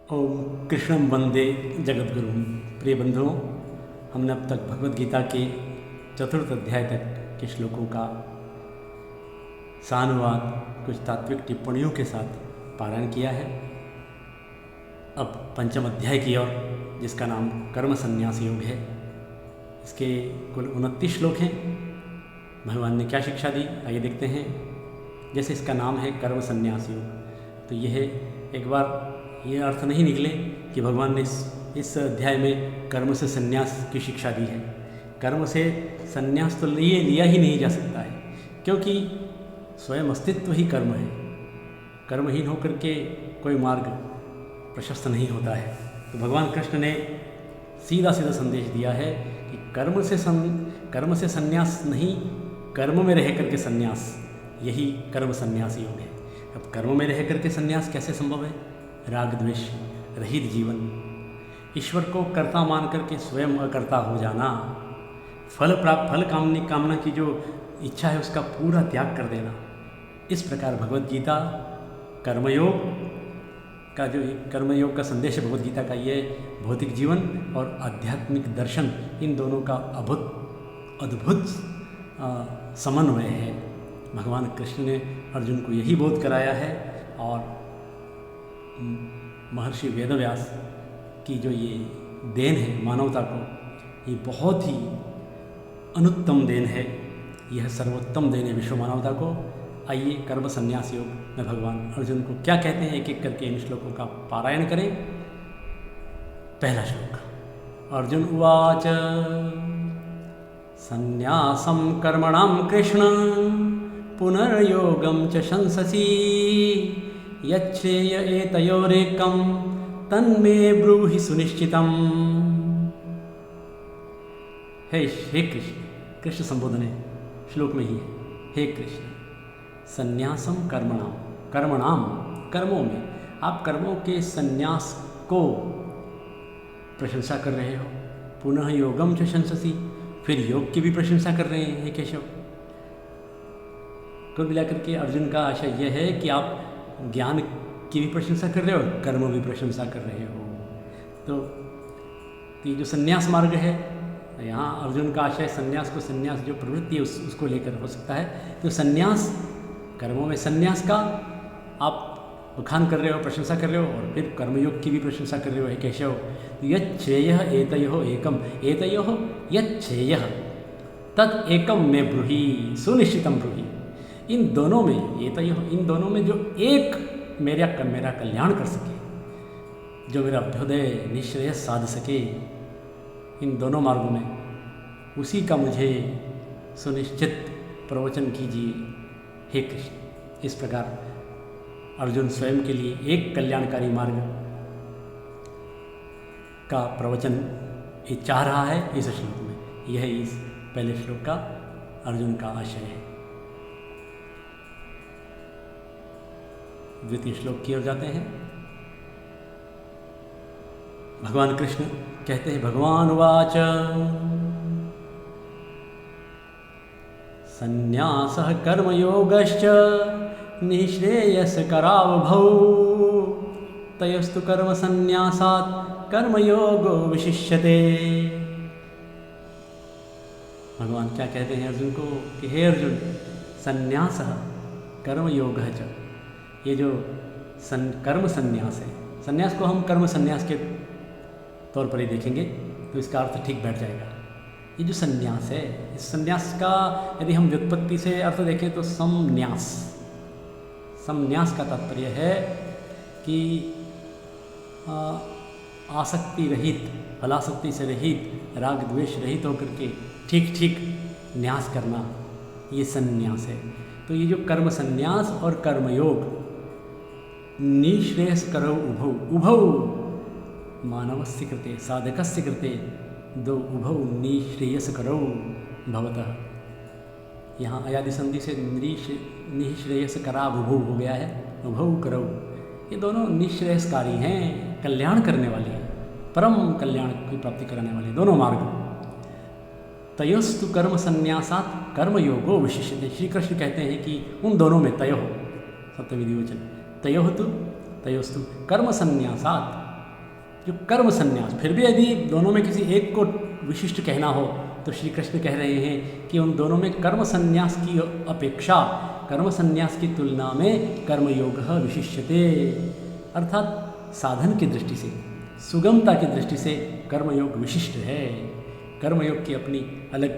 ओम कृष्णम वंदे जगद्गुरुम। प्रिय बंधुओं, हमने अब तक भगवद गीता के चतुर्थ अध्याय तक के श्लोकों का सानुवाद कुछ तात्विक टिप्पणियों के साथ पारायण किया है। अब पंचम अध्याय की ओर, जिसका नाम कर्म संन्यास योग है। इसके कुल 29 श्लोक हैं। भगवान ने क्या शिक्षा दी, आइए देखते हैं। जैसे इसका नाम है कर्म संन्यास योग, तो यह एक बार ये अर्थ नहीं निकले कि भगवान ने इस अध्याय में कर्म से संन्यास की शिक्षा दी है। कर्म से संन्यास तो लिया ही नहीं जा सकता है, क्योंकि स्वयं अस्तित्व ही कर्म है। कर्महीन होकर के कोई मार्ग प्रशस्त नहीं होता है। तो भगवान कृष्ण ने सीधा सीधा संदेश दिया है कि कर्म से संन्यास नहीं, कर्म में रह करके संन्यास, यही कर्म संन्यास योग है। अब कर्म में रह करके संन्यास कैसे संभव है? राग द्वेष रहित जीवन, ईश्वर को कर्ता मान करके स्वयं अकर्ता हो जाना, फल कामना की जो इच्छा है उसका पूरा त्याग कर देना। इस प्रकार भगवद गीता कर्मयोग का संदेश है। भगवद गीता का ये भौतिक जीवन और आध्यात्मिक दर्शन, इन दोनों का अद्भुत समन्वय है। भगवान कृष्ण ने अर्जुन को यही बोध कराया है, और महर्षि वेदव्यास की जो ये देन है मानवता को, ये बहुत ही अनुत्तम देन है। यह सर्वोत्तम देन है विश्व मानवता को। आइए कर्म संन्यास योग में भगवान अर्जुन को क्या कहते हैं, एक एक करके इन श्लोकों का पारायण करें। पहला श्लोक, अर्जुन उवाच संन्यासं कर्मणां कृष्ण पुनर्योगं च शंससि यच्छ्रेय एतयोरेकं तन्मे ब्रूहि सुनिश्चितम्। हे कृष्ण, कृष्ण संबोधन है श्लोक में ही है। हे कृष्ण, संन्यासम कर्मणाम, कर्मों में आप कर्मों के संन्यास को प्रशंसा कर रहे हो। पुनः योगम च शंससि, फिर योग की भी प्रशंसा कर रहे हैं। हे केशव, कुल मिलाकर के अर्जुन का आशय यह है कि आप ज्ञान की भी प्रशंसा कर रहे हो और कर्म भी प्रशंसा कर रहे हो। तो ये जो संन्यास मार्ग है, यहाँ अर्जुन का आशय संन्यास जो प्रवृत्ति है उसको लेकर हो सकता है। तो संन्यास, कर्मों में संन्यास का आप बखान कर रहे हो, प्रशंसा कर रहे हो, और फिर कर्मयोग की भी प्रशंसा कर रहे हो। हे केशव, यच्छ्रेयः एतयोः एकम, एतयोः यच्छ्रेयः तत् एकम में ब्रूहि सुनिश्चितम ब्रूहि। इन दोनों में जो एक मेरा कल्याण कर सके, जो मेरा अभ्युदय निश्रेयस साध सके, इन दोनों मार्गों में उसी का मुझे सुनिश्चित प्रवचन कीजिए। हे कृष्ण, इस प्रकार अर्जुन स्वयं के लिए एक कल्याणकारी मार्ग का प्रवचन चाह रहा है इस श्लोक में। यह इस पहले श्लोक का अर्जुन का आशय है। द्वितीय श्लोक की ओर जाते हैं। भगवान कृष्ण कहते हैं, भगवान उवाच संन्यासः कर्मयोगश्च निःश्रेयसकरावुभौ तयोस्तु कर्म संन्यासात् कर्मयोगो विशिष्यते। भगवान क्या कहते हैं अर्जुन को कि हे अर्जुन, संन्यासः कर्मयोगः च, ये जो कर्म संन्यास है, संन्यास को हम कर्म संन्यास के तौर पर ही देखेंगे तो इसका अर्थ ठीक बैठ जाएगा। ये जो संन्यास है, इस संन्यास का यदि हम व्युत्पत्ति से अर्थ देखें तो संन्यास का तात्पर्य है कि आसक्ति रहित, फलासक्ति से रहित, राग द्वेष रहित होकर के ठीक न्यास करना, ये संन्यास है। तो ये जो कर्म संन्यास और कर्मयोग निःश्रेयस करो उभौ मानवस्य कृते साधकस्य कृते दो उभौ निःश्रेयस करो भवतः। यहाँ अयादि संधि से निःश्रेयस करा उभौ हो गया है, उभौ करो। ये दोनों निःश्रेयसकारी हैं, कल्याण करने वाले हैं, परम कल्याण की प्राप्ति कराने वाले दोनों मार्ग। तयोस्तु कर्म संन्यासात् कर्मयोगो विशिष्यते। श्री कृष्ण कहते हैं कि उन दोनों में तयोः, सप्तमी द्विवचन, तयोस्तु कर्म संन्यासात् जो कर्म संन्यास, फिर भी यदि दोनों में किसी एक को विशिष्ट कहना हो तो श्री कृष्ण कह रहे हैं कि उन दोनों में कर्म संन्यास की अपेक्षा, कर्म संन्यास की तुलना में कर्मयोग विशिष्यते, अर्थात साधन की दृष्टि से, सुगमता की दृष्टि से कर्मयोग विशिष्ट है। कर्मयोग की अपनी अलग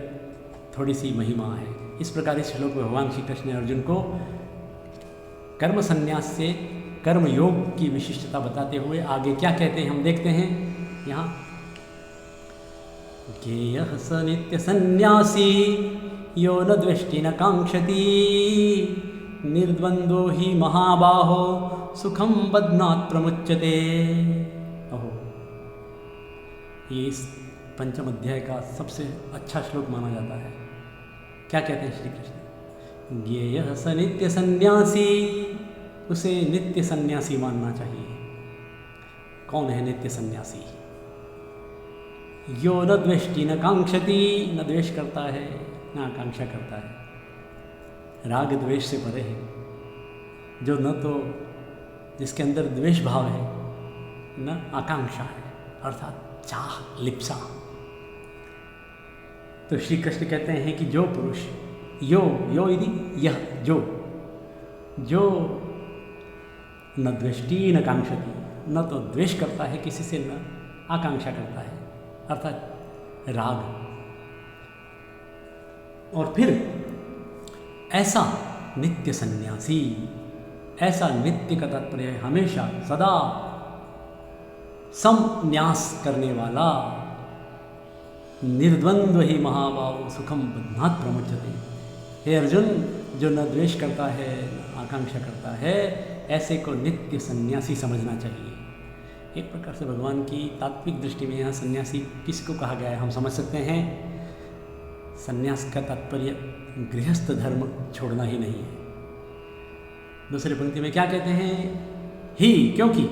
थोड़ी सी महिमा है। इस प्रकार इस श्लोक में भगवान श्री कृष्ण ने अर्जुन को कर्म संन्यास से कर्मयोग की विशिष्टता बताते हुए आगे क्या कहते हैं हम देखते हैं यहाँ। ज्ञेयः स नित्य सन्यासी यो न द्वेष्टि न कांक्षति निर्द्वंद्वो ही महाबाहो सुखम बध्नात् प्रमुच्यते। ओहो, ये इस पंचम अध्याय का सबसे अच्छा श्लोक माना जाता है। क्या कहते हैं श्री कृष्ण? ज्ञेयः स नित्य सन्यासी, उसे नित्य सन्यासी मानना चाहिए। कौन है नित्य सन्यासी? यो न द्वेष्टि न कांक्षति, न द्वेष करता है न आकांक्षा करता है, राग द्वेष से परे है, जो न तो जिसके अंदर द्वेष भाव है न आकांक्षा है, अर्थात चाह लिप्सा। तो श्री कृष्ण कहते हैं कि जो पुरुष यो यो यदि यह जो न द्वेष्टि न कांक्षति, न तो द्वेष करता है किसी से न आकांक्षा करता है, अर्थात राग, और फिर ऐसा नित्य सन्यासी, ऐसा नित्य का तात्पर्य है हमेशा सदा संन्यास करने वाला, निर्द्वंद्व ही महाबाहो सुखम बध्नात् प्रमुच्यते। हे अर्जुन, जो न द्वेष करता है न आकांक्षा करता है, ऐसे को नित्य सन्यासी समझना चाहिए। एक प्रकार से भगवान की तात्विक दृष्टि में यहाँ सन्यासी किसको कहा गया है हम समझ सकते हैं। सन्यास का तात्पर्य गृहस्थ धर्म छोड़ना ही नहीं है। दूसरी पंक्ति में क्या कहते हैं? ही, क्योंकि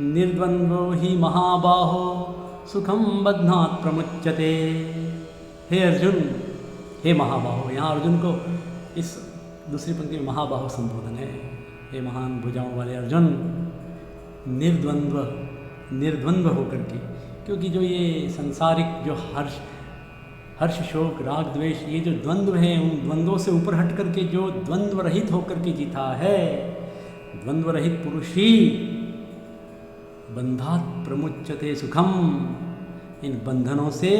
निर्द्वंद्वो ही महाबाहो सुखम बध्नात् प्रमुच्यते। हे अर्जुन, हे महाबाहो, यहाँ अर्जुन को इस दूसरी पंक्ति में महाबाहो संबोधन है। हे महान भुजाओं वाले अर्जुन, निर्द्वंद्व होकर के, क्योंकि जो ये संसारिक जो हर्ष शोक राग द्वेष, ये जो द्वंद्व हैं, उन द्वंद्वों से ऊपर हट करके जो द्वंद्व रहित होकर के जीता है, द्वंद्व रहित पुरुष ही बंधात् प्रमुच्यते सुखम, इन बंधनों से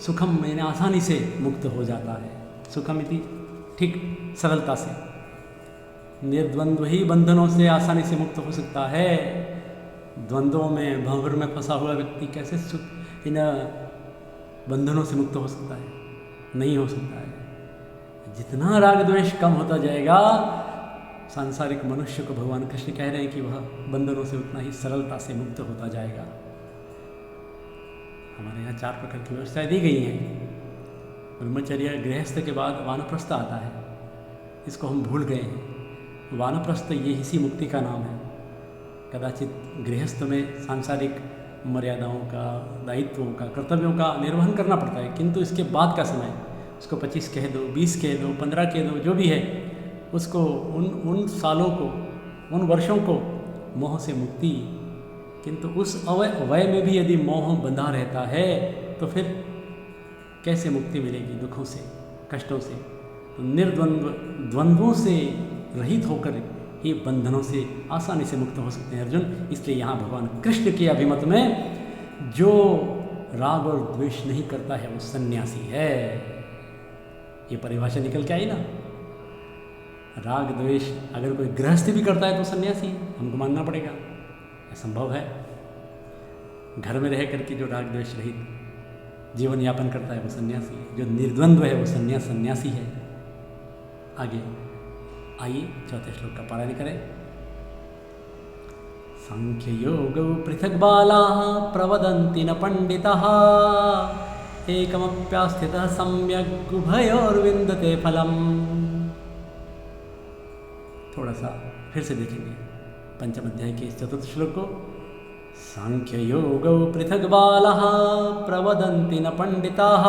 सुखम मैंने आसानी से मुक्त हो जाता है। सुखम इति ठीक सरलता से, निर्द्वंद्व ही बंधनों से आसानी से मुक्त हो सकता है। द्वंद्वों में भंवर में फंसा हुआ व्यक्ति कैसे इन बंधनों से मुक्त हो सकता है? नहीं हो सकता है। जितना राग द्वेष कम होता जाएगा, सांसारिक मनुष्य को भगवान कृष्ण कह रहे हैं कि वह बंधनों से उतना ही सरलता से मुक्त होता जाएगा। हमारे यहाँ 4 प्रकार की व्यवस्थाएं दी गई हैं। ब्रह्मचर्य गृहस्थ के बाद वानप्रस्थ आता है, इसको हम भूल गए हैं। वानप्रस्थ ये इसी मुक्ति का नाम है। कदाचित गृहस्थ में सांसारिक मर्यादाओं का, दायित्वों का, कर्तव्यों का निर्वहन करना पड़ता है, किंतु इसके बाद का समय, उसको 25 कह दो, 20 कह दो, 15 कह दो, जो भी है, उसको उन सालों को, उन वर्षों को मोह से मुक्ति। किंतु उस वय में भी यदि मोह बंधा रहता है तो फिर कैसे मुक्ति मिलेगी? दुखों से, कष्टों से। तो निर्द्वंद्व, द्वंद्वों से रहित होकर ही बंधनों से आसानी से मुक्त हो सकते हैं अर्जुन। इसलिए यहाँ भगवान कृष्ण के अभिमत में जो राग और द्वेष नहीं करता है वो सन्यासी है। ये परिभाषा निकल के आई ना। राग द्वेष अगर कोई गृहस्थ भी करता है तो सन्यासी हमको मानना पड़ेगा, असंभव है। घर में रह करके जो राग द्वेष रहित जीवन यापन करता है वो सन्यासी है। जो निर्द्वंद्व है वो सन्यासी है। आगे आइए 4थे श्लोक का पारायण करें। सांख्य योग पृथक बाला प्रवदन्ति न पंडिताः एकमप्यास्थितः सम्यक् उभयोर्विन्दते फलम्। थोड़ा सा फिर से देखेंगे पंचम अध्याय के इस 4th श्लोक को। सांख्य योग पृथक बालाः प्रवदन्ति न पंडिताः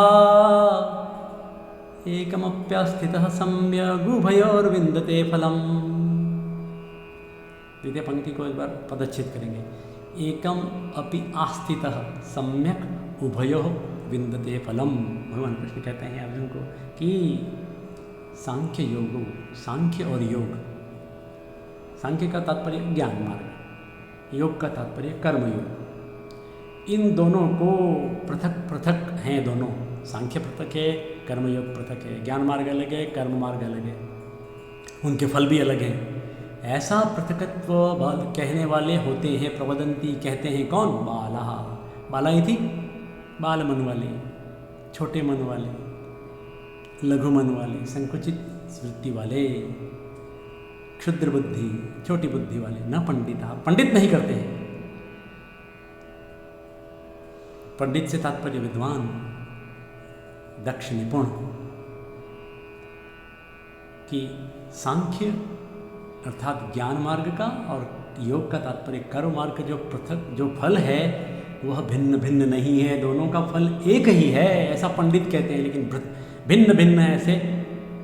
एकमप्यास्थितः सम्यक् उभयोर्विन्दते फलम्। द्वितीय पंक्ति को एक बार पदच्छेद करेंगे। एकम अपि आस्थितः सम्यक उभयोः विन्दते फलम। भगवान कृष्ण कहते हैं अर्जुन को कि सांख्य योग, सांख्य और योग, सांख्य का तात्पर्य ज्ञान मार्ग, योग का तात्पर्य कर्म योग, इन दोनों को पृथक पृथक हैं दोनों। सांख्य पृथक है, कर्म योग पृथक है, ज्ञान मार्ग अलग है, कर्म मार्ग अलग है, उनके फल भी अलग हैं। ऐसा पृथकत्व कहने वाले होते हैं, प्रवदंती कहते हैं कौन? बाला। बाला ही थी, बाल मन वाले, छोटे मन वाले, लघु मन वाले, संकुचित वृत्ति वाले, क्षुद्र बुद्धि, छोटी बुद्धि वाले, न पंडिता, पंडित नहीं करते हैं। पंडित से तात्पर्य विद्वान, दक्ष, निपुण। कि सांख्य अर्थात ज्ञान मार्ग का और योग का तात्पर्य कर्म मार्ग जो पृथक जो फल है वह भिन्न भिन्न नहीं है, दोनों का फल एक ही है, ऐसा पंडित कहते हैं। लेकिन भिन्न भिन्न ऐसे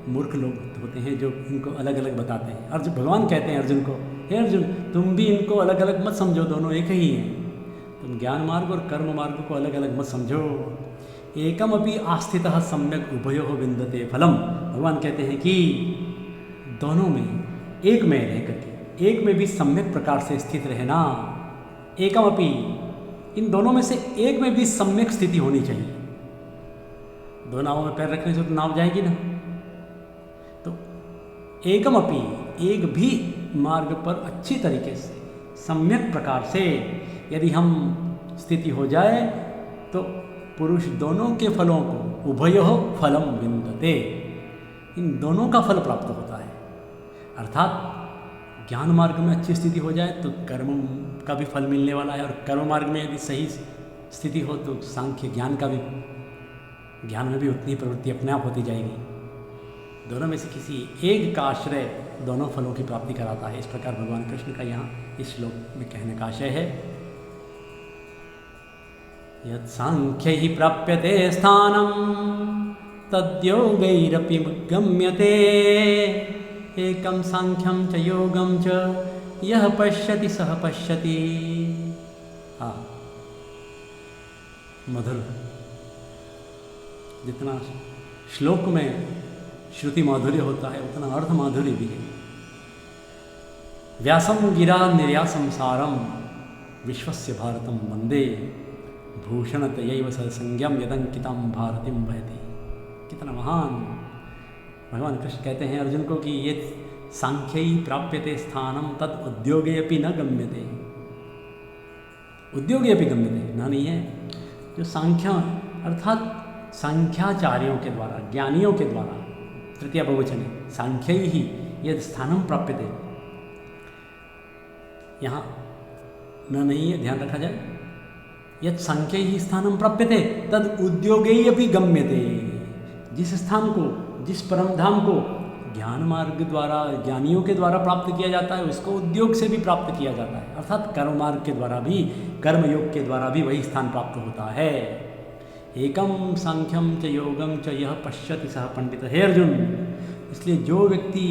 मूर्ख लोग होते हैं जो इनको अलग अलग बताते हैं। अर्जुन, भगवान कहते हैं अर्जुन को, हे अर्जुन तुम भी इनको अलग अलग मत समझो, दोनों एक ही हैं। तुम ज्ञान मार्ग और कर्म मार्ग को अलग अलग मत समझो। एकम अपि आस्थितः सम्यक उभयोः विन्दते फलम। भगवान कहते हैं कि दोनों में एक में रह करके, एक में भी सम्यक प्रकार से स्थित रहना। एकम अपि, इन दोनों में से एक में भी सम्यक स्थिति होनी चाहिए। दो नावों में पैर रखने से तो नाव जाएगी ना। तो एकम अपि, एक भी मार्ग पर अच्छी तरीके से सम्यक प्रकार से यदि हम स्थिति हो जाए तो पुरुष दोनों के फलों को उभयोः फलम विन्दते, इन दोनों का फल प्राप्त होता है। अर्थात ज्ञान मार्ग में अच्छी स्थिति हो जाए तो कर्म का भी फल मिलने वाला है, और कर्म मार्ग में यदि सही स्थिति हो तो सांख्य ज्ञान का भी, ज्ञान में भी उतनी प्रवृत्ति अपने आप होती जाएगी। दोनों में से किसी एक का आश्रय दोनों फलों की प्राप्ति कराता है। इस प्रकार भगवान कृष्ण का यहाँ इस श्लोक में कहने का आशय है। यत् सांख्यैः प्राप्यते स्थानं तद्योगैरपि गम्यते, एकं सांख्यं च योगं च यः पश्यति सः पश्यति। हाँ, मधुर, जितना श्लोक में श्रुति माधुर्य होता है उतना अर्थ माधुर्य भी है। व्यासं गिरा निर्यासं सारं विश्वस्य भारतं वंदे, भूषणतयैव सत्संज्ञं यदंकितं भारतीं वहति। कितना महान भगवान कृष्ण कहते हैं अर्जुन को कि ये सांख्यै प्राप्यते स्थानं तद उद्योगे अपि न गम्यते। उद्योगे अपि गम्यते ना नहीं है, जो सांख्य अर्थात सांख्याचार्यों के द्वारा, ज्ञानियों के द्वारा, तृतीय बहुवचन है, सांख्यैः यद स्थानं प्राप्यते, यहाँ न नहीं है, ध्यान रखा जाए। यत् सांख्यैः स्थानं प्राप्यते तद उद्योगे अपि गम्यते। जिस स्थान को, जिस परम धाम को ज्ञान मार्ग द्वारा, ज्ञानियों के द्वारा प्राप्त किया जाता है उसको उद्योग से भी प्राप्त किया जाता है, अर्थात कर्म मार्ग के द्वारा भी, कर्म योग के द्वारा भी वही स्थान प्राप्त होता है। एकम सांख्यम च योगम च यह पश्यति सह पंडित। हे अर्जुन, इसलिए जो व्यक्ति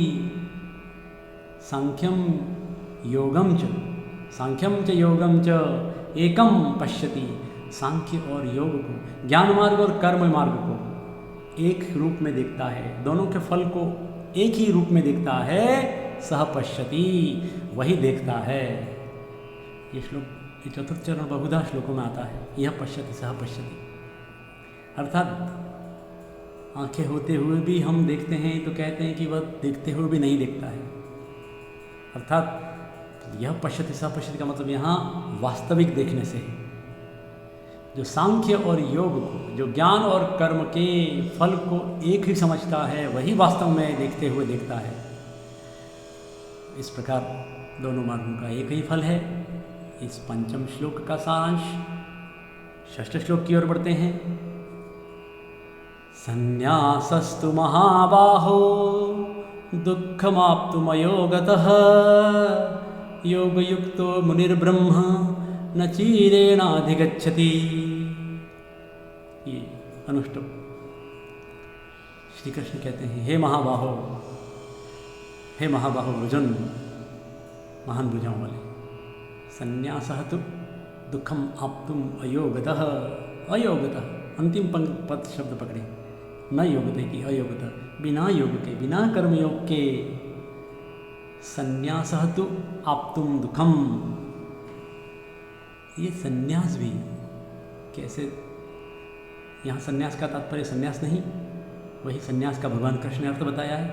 सांख्यम योगम च योगम च एकम पश्यति, सांख्य और योग को, ज्ञान मार्ग और कर्म मार्ग को एक रूप में देखता है, दोनों के फल को एक ही रूप में देखता है, सह पश्यति, वही देखता है। ये श्लोक, ये चतुर्थ चरण बहुधा श्लोकों में आता है। यह पश्यति सह पश्यति, अर्थात आंखें होते हुए भी हम देखते हैं तो कहते हैं कि वह देखते हुए भी नहीं देखता है। अर्थात यह पश्यति सह पश्यति का मतलब यहाँ वास्तविक देखने से है। जो सांख्य और योग को, जो ज्ञान और कर्म के फल को एक ही समझता है, वही वास्तव में देखते हुए देखता है। इस प्रकार दोनों मार्गों का एक ही फल है। इस पंचम श्लोक का सारांश, षष्ठ श्लोक की ओर बढ़ते हैं। संन्यासस्तु महाबाहो दुःखमाप्तुमयो गतः, योगयुक्तो मुनिर्ब्रह्म न चीरेणाधिगच्छति। ये अनुष्टुप श्री कृष्ण कहते हैं, हे महाबाहो, अर्जुन, महान भुजाओं वाले, संन्यासः तु दुखम आप्तुम अयोगतः, अयोगतः अंतिम पद शब्द पकड़े, न योगते की अयोगतः, बिना योग के, बिना कर्मयोग के, संन्यासः तु आप्तुम दुखम। ये संन्यास भी कैसे, यहाँ संन्यास का तात्पर्य संन्यास नहीं, वही संन्यास का भगवान कृष्ण ने अर्थ बताया है,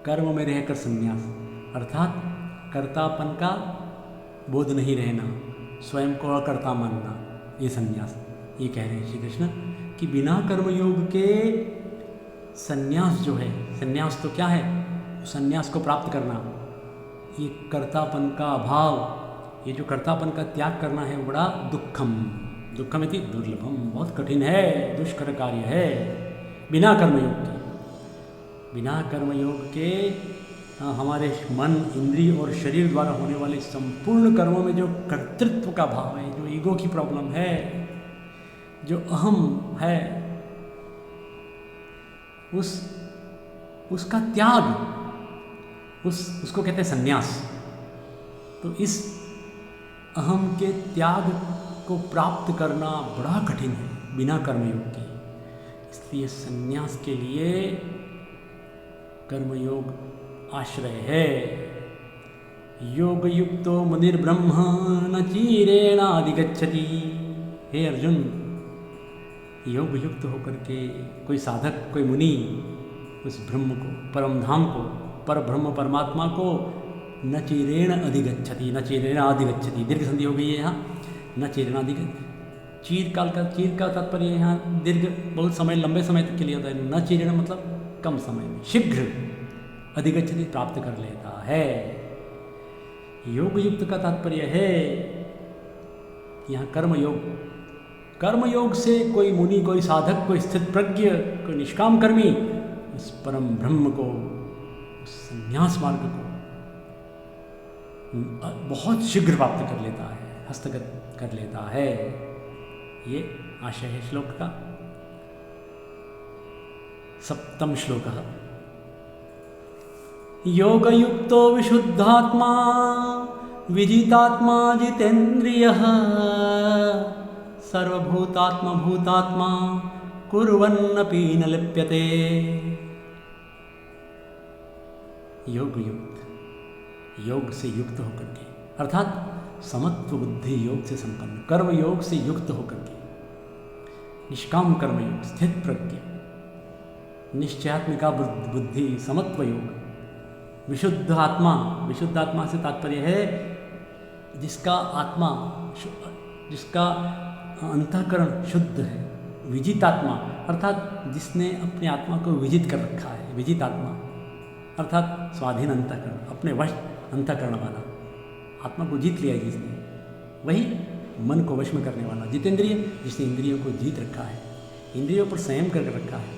कर्म में रहकर संन्यास, अर्थात कर्तापन का बोध नहीं रहना, स्वयं को अकर्ता मानना, ये संन्यास। ये कह रहे हैं श्री कृष्ण कि बिना कर्मयोग के संन्यास जो है, संन्यास तो क्या है, संन्यास को प्राप्त करना, ये कर्तापन का अभाव, ये जो कर्तापन का त्याग करना है बड़ा दुखम, दुखम इति दुर्लभम, बहुत कठिन है, दुष्कर कार्य है। बिना कर्मयोग के, बिना कर्मयोग के हमारे मन, इंद्रिय और शरीर द्वारा होने वाले संपूर्ण कर्मों में जो कर्तृत्व का भाव है, जो ईगो की प्रॉब्लम है, जो अहम है, उसका त्याग, उसको कहते हैं संन्यास। तो इस अहम के त्याग को प्राप्त करना बड़ा कठिन है बिना कर्मयोग के, इसलिए संन्यास के लिए कर्मयोग आश्रय है। योग युक्तो मुनिर्ब्रह्म न चीरेणाधिगच्छति। हे अर्जुन, योग युक्त होकर के कोई साधक, कोई मुनि उस ब्रह्म को, परम धाम को, पर ब्रह्म परमात्मा को न चीरेण अधिगच्छति, न चीरेण अधिगच्छति, दीर्घ संधि हो गई है यहाँ, न चीरेण अधिगच्छति। चीर का तात्पर्य यहाँ दीर्घ, बहुत समय, लंबे समय तक के लिए होता है। न चीरेण मतलब कम समय में, शीघ्र, अधिगच्छति प्राप्त कर लेता है। योग युक्त का तात्पर्य है यहाँ कर्मयोग। कर्मयोग से कोई मुनि, कोई साधक, कोई स्थित प्रज्ञ, कोई निष्काम कर्मी उस परम ब्रह्म को, उस संन्यास मार्ग को बहुत शीघ्र प्राप्त कर लेता है, हस्तगत कर लेता है। ये आशय है श्लोक का। सप्तम श्लोक। योगयुक्तो विशुद्धात्मा विजितात्मा जितेन्द्रियः सर्वभूतात्मा भूतात्मा कुर्वन्नपि न लिप्यते। योग युक्त, योग से युक्त होकर के, अर्थात समत्व बुद्धि योग से संपन्न, कर्म योग से युक्त होकर के, निष्काम कर्म योग, स्थित प्रज्ञ, निश्चयात्मिका बुद्धि, समत्व योग, विशुद्ध आत्मा। विशुद्ध आत्मा से तात्पर्य है जिसका आत्मा, जिसका अंतःकरण शुद्ध है। विजित आत्मा अर्थात जिसने अपने आत्मा को विजित कर रखा है। विजित आत्मा अर्थात स्वाधीन अंतःकरण, अपने वश अंतःकरण वाला, आत्मा को जीत लिया जिसने, वही मन को वश में करने वाला। जितेंद्रिय, जिसने इंद्रियों को जीत रखा है, इंद्रियों पर संयम कर रखा है,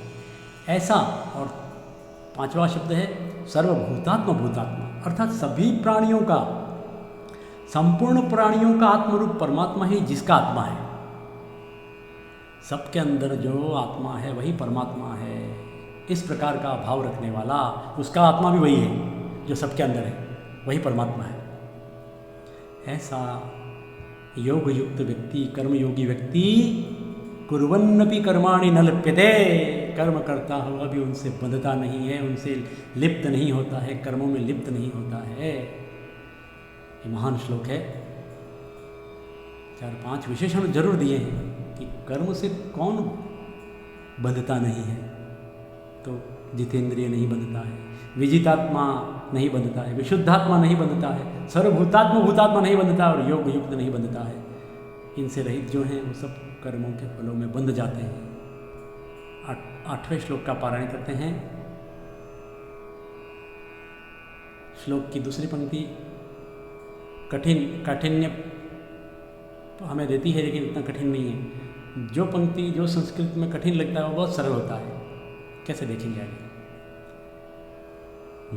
ऐसा। और पांचवा शब्द है सर्वभूतात्मा भूतात्मा, अर्थात सभी प्राणियों का, संपूर्ण प्राणियों का आत्मरूप परमात्मा ही जिसका आत्मा है। सबके अंदर जो आत्मा है वही परमात्मा है। इस प्रकार का भाव रखने वाला, उसका आत्मा भी वही है जो सबके अंदर है, वही परमात्मा है। ऐसा योग युक्त व्यक्ति, कर्मयोगी व्यक्ति कुर्वन्नपि कर्माणि न लिप्यते, कर्म करता हुआ भी उनसे बंधता नहीं है, उनसे लिप्त नहीं होता है, कर्मों में लिप्त नहीं होता है। ये महान श्लोक है। 4-5 विशेषण जरूर दिए हैं कि कर्म से कौन बंधता नहीं है। तो जितेंद्रिय नहीं बंधता है, विजितात्मा नहीं बंधता है, विशुद्धात्मा नहीं बंधता है, सर्वभूतात्मा भूतात्मा नहीं बंधता, और योग युक्त नहीं बंधता है। इनसे रहित जो हैं वो सब कर्मों के फलों में बंध जाते हैं। 8वें श्लोक का पारायण करते हैं। श्लोक की दूसरी पंक्ति काठिन्य हमें देती है, लेकिन इतना कठिन नहीं है। जो पंक्ति, जो संस्कृत में कठिन लगता है वो बहुत सरल होता है। कैसे देखेंगे आगे।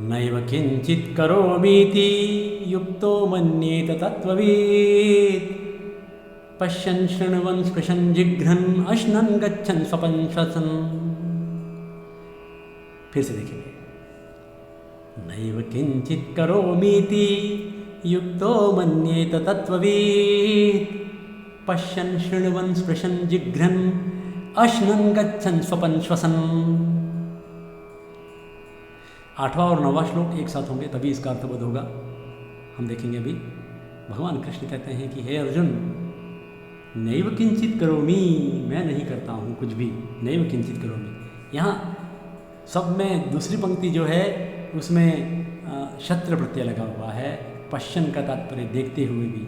नैव किंचित करोमीति युक्तो मन्येत तत्त्ववित् पश्यन् शृण्वन् स्पृशन् जिघ्रन् अश्नन् गच्छन् स्वपन् श्वसन्। फिर से देखेंगे। नैव किंचित करोमीति युक्तो मन्येत तत्त्ववित् पश्यन् शृण्वन् स्पृशन् जिघ्रन् अश्नन् गच्छन् स्वपन् श्वसन्। 8वां और 9वां श्लोक एक साथ होंगे तभी इसका अर्थबोध होगा। हम देखेंगे अभी। भगवान कृष्ण कहते हैं कि हे अर्जुन, नैव किंचित करोमि, मैं नहीं करता हूँ कुछ भी, नैव किंचित करोमि। यहाँ सब में दूसरी पंक्ति जो है उसमें शत्र प्रत्यय लगा हुआ है। पश्यन का तात्पर्य देखते हुए भी,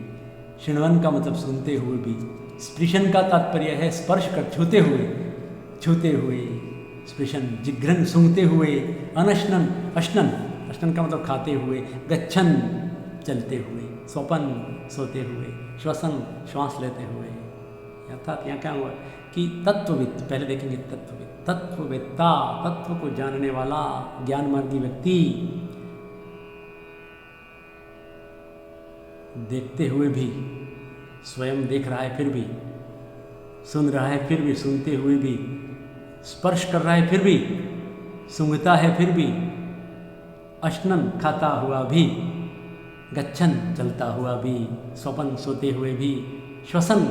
शृण्वन का मतलब सुनते हुए भी, स्पृशन का तात्पर्य है स्पर्श कर छूते हुए, स्पृशन जिघ्रन सूंघते हुए, अनश्नन अश्नन अश्नन का मतलब खाते हुए, गच्छन चलते हुए, स्वपन सोते हुए, श्वसन श्वास लेते हुए। अर्थात यहाँ क्या हुआ कि तत्वविद, पहले देखेंगे तत्वविद, तत्ववेत्ता, तत्व को जानने वाला ज्ञान मार्गी व्यक्ति, देखते हुए भी, स्वयं देख रहा है फिर भी, सुन रहा है फिर भी, सुनते हुए भी, स्पर्श कर रहा है फिर भी, सूंघता है फिर भी, अश्नन खाता हुआ भी, गच्छन चलता हुआ भी, स्वपन सोते हुए भी, श्वसन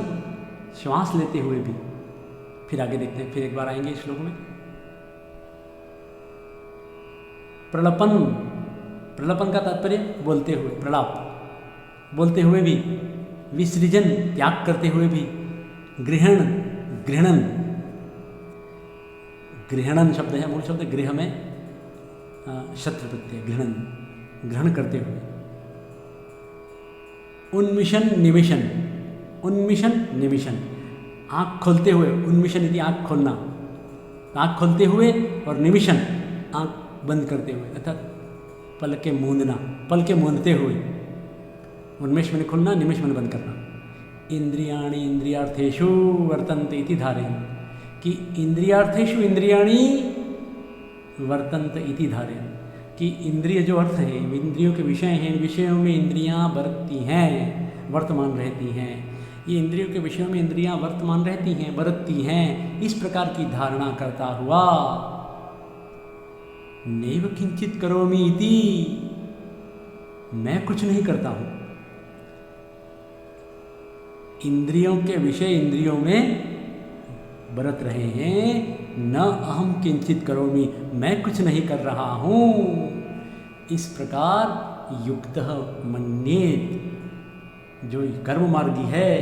श्वास लेते हुए भी। फिर आगे देखते हैं, फिर एक बार आएंगे इस श्लोक में। प्रलपन, प्रलपन का तात्पर्य बोलते हुए, प्रलाप, बोलते हुए भी, विसृजन त्याग करते हुए भी, गृहण गृहणन, गृहणन शब्द है, मूल शब्द गृह में शत्रु प्रत्यय, गृहणन, ग्रहण करते हुए, उन्मिशन निमिशन, उन्मिशन निमिशन, आँख खोलते हुए, उन्मिशन यदि आँख खोलना, आँख खोलते हुए, और निमिशन आँख बंद करते हुए, अर्थात पल के मूंदना, पल के मूंदते हुए। उन्मेष में खुलना, निमिष में बंद करना। इंद्रियाणि इंद्रियार्थेषु वर्तन्ते इति धारयन्, कि इंद्रियार्थेषु इंद्रियाणि वर्तन्ते इति धारयन्, कि इंद्रिय जो अर्थ है, इंद्रियों के विषय हैं, विषयों में इंद्रियां बरतती हैं, वर्तमान रहती हैं। ये इंद्रियों के विषयों में इंद्रियां वर्तमान रहती हैं, बरतती हैं, इस प्रकार की धारणा करता हुआ नैव किंचित करोमि इति, मैं कुछ नहीं करता हूं। इंद्रियों के विषय इंद्रियों में बरत रहे हैं, न अहम किंचित करोमि, मैं कुछ नहीं कर रहा हूं। इस प्रकार युक्तः मन्येत, जो कर्म मार्गी है,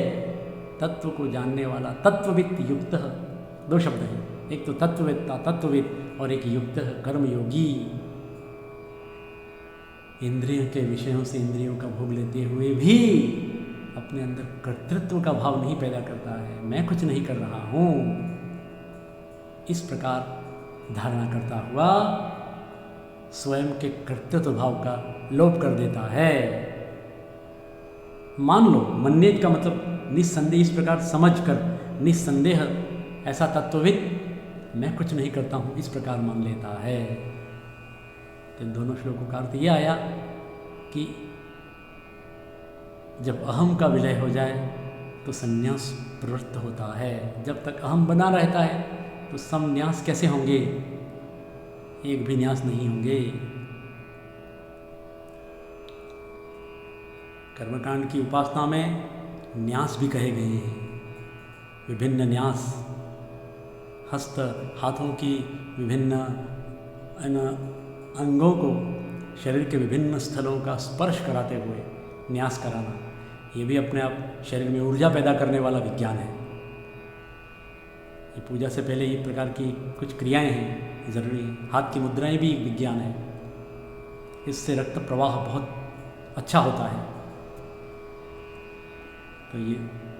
तत्व को जानने वाला, तत्ववित् युक्तः, दो शब्द हैं, एक तो तत्ववेत्ता तत्ववित्, और एक युक्तः कर्मयोगी। इंद्रियों के विषयों से इंद्रियों का भोग लेते हुए भी अपने अंदर कर्तृत्व का भाव नहीं पैदा करता है, मैं कुछ नहीं कर रहा हूं। इस प्रकार धारणा करता हुआ स्वयं के कर्तृत्व भाव का लोप कर देता है। मान लो, मन्येत का मतलब निस्संदेह, इस प्रकार समझकर निस्संदेह ऐसा तत्वविद मैं कुछ नहीं करता हूं, इस प्रकार मान लेता है। तो दोनों श्लोकों का अर्थ यह आया कि जब अहम का विलय हो जाए तो संन्यास प्रवृत्त होता है। जब तक अहम बना रहता है तो संन्यास कैसे होंगे? एक भी न्यास नहीं होंगे। कर्मकांड की उपासना में न्यास भी कहे गए हैं, विभिन्न न्यास, हस्त हाथों की विभिन्न अंगों को शरीर के विभिन्न स्थलों का स्पर्श कराते हुए न्यास कराना, ये भी अपने आप शरीर में ऊर्जा पैदा करने वाला विज्ञान है। ये पूजा से पहले ये प्रकार की कुछ क्रियाएं हैं, ज़रूरी है। हाथ की मुद्राएं भी एक विज्ञान है, इससे रक्त प्रवाह बहुत अच्छा होता है। तो ये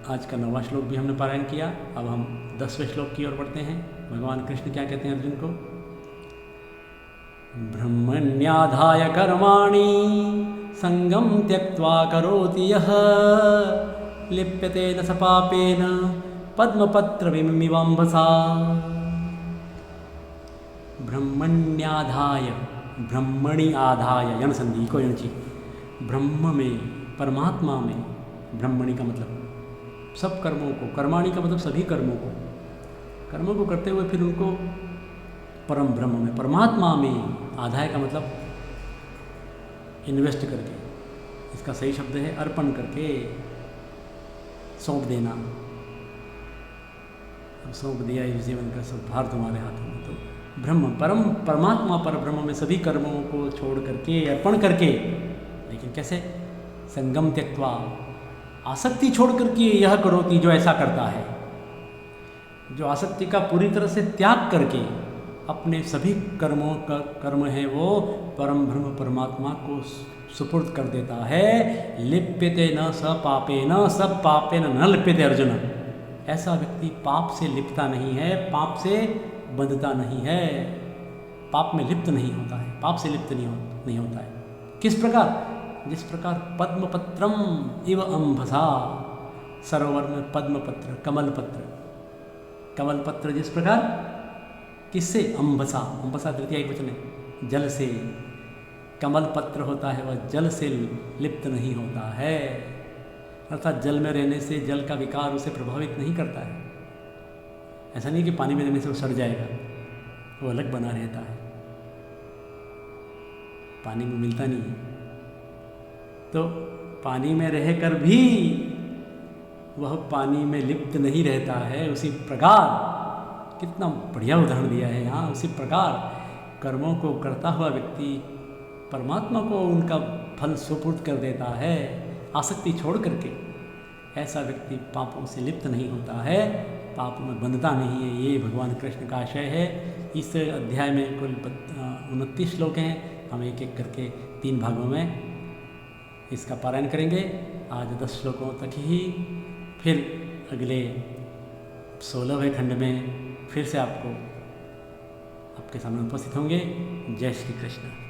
आज का 9वां श्लोक भी हमने पारायण किया। अब हम 10वें श्लोक की ओर बढ़ते हैं। भगवान कृष्ण क्या कहते हैं अर्जुन को? ब्रह्मण्याधाय कर्माणि संगम त्यक्त्वा करोति यः लिप्यते न स पापेन पद्मपत्रमिवाम्भसा। ब्रह्मण्याधाय, ब्रह्मणि आधाय, यण संधि को यणची, ब्रह्म में, परमात्मा में, ब्रह्मणि का मतलब सब कर्मों को, कर्माणि का मतलब सभी कर्मों को करते हुए फिर उनको परम ब्रह्म में, परमात्मा में, आधाय का मतलब इन्वेस्ट करके, इसका सही शब्द है अर्पण करके सौंप देना। अब सौंप दिया इस जीवन का सब भार तुम्हारे हाथों में, तो ब्रह्म परमात्मा पर ब्रह्म में सभी कर्मों को छोड़ करके अर्पण करके, लेकिन कैसे? संगम त्यक्त्वा, आसक्ति छोड़ करके यह करोति, जो ऐसा करता है, जो आसक्ति का पूरी तरह से त्याग करके अपने सभी कर्मों का कर्म है वो परम ब्रह्म परमात्मा को सुपुर्द कर देता है। लिप्यते न स पापेन स पापेन न लिप्यते अर्जुन। ऐसा व्यक्ति पाप से लिपता नहीं है, पाप से बंधता नहीं है, पाप में लिप्त नहीं होता है, पाप से लिप्त नहीं होता है। किस प्रकार? जिस प्रकार पद्मपत्रम इव अम्भसा, सरोवर में पद्मपत्र कमल पत्र जिस प्रकार, किससे? अम्भसा, अम्भसा तृतीया एक वचन है, जल से। कमल पत्र होता है वह जल से लिप्त नहीं होता है, अर्थात जल में रहने से जल का विकार उसे प्रभावित नहीं करता है। ऐसा नहीं कि पानी में रहने से वो सड़ जाएगा, वो अलग बना रहता है, पानी में मिलता नहीं है। तो पानी में रहकर भी वह पानी में लिप्त नहीं रहता है। उसी प्रकार, कितना बढ़िया उदाहरण दिया है यहाँ, उसी प्रकार कर्मों को करता हुआ व्यक्ति परमात्मा को उनका फल सुपुर्द कर देता है आसक्ति छोड़ करके। ऐसा व्यक्ति पापों से लिप्त नहीं होता है, पापों में बंधता नहीं है। ये भगवान कृष्ण का आशय है। इस अध्याय में कुल 29 श्लोक हैं। हम एक एक करके 3 भागों में इसका पारायण करेंगे। आज 10 श्लोकों तक ही, फिर अगले 16वें खंड में फिर से आपके सामने उपस्थित होंगे। जय श्री कृष्ण।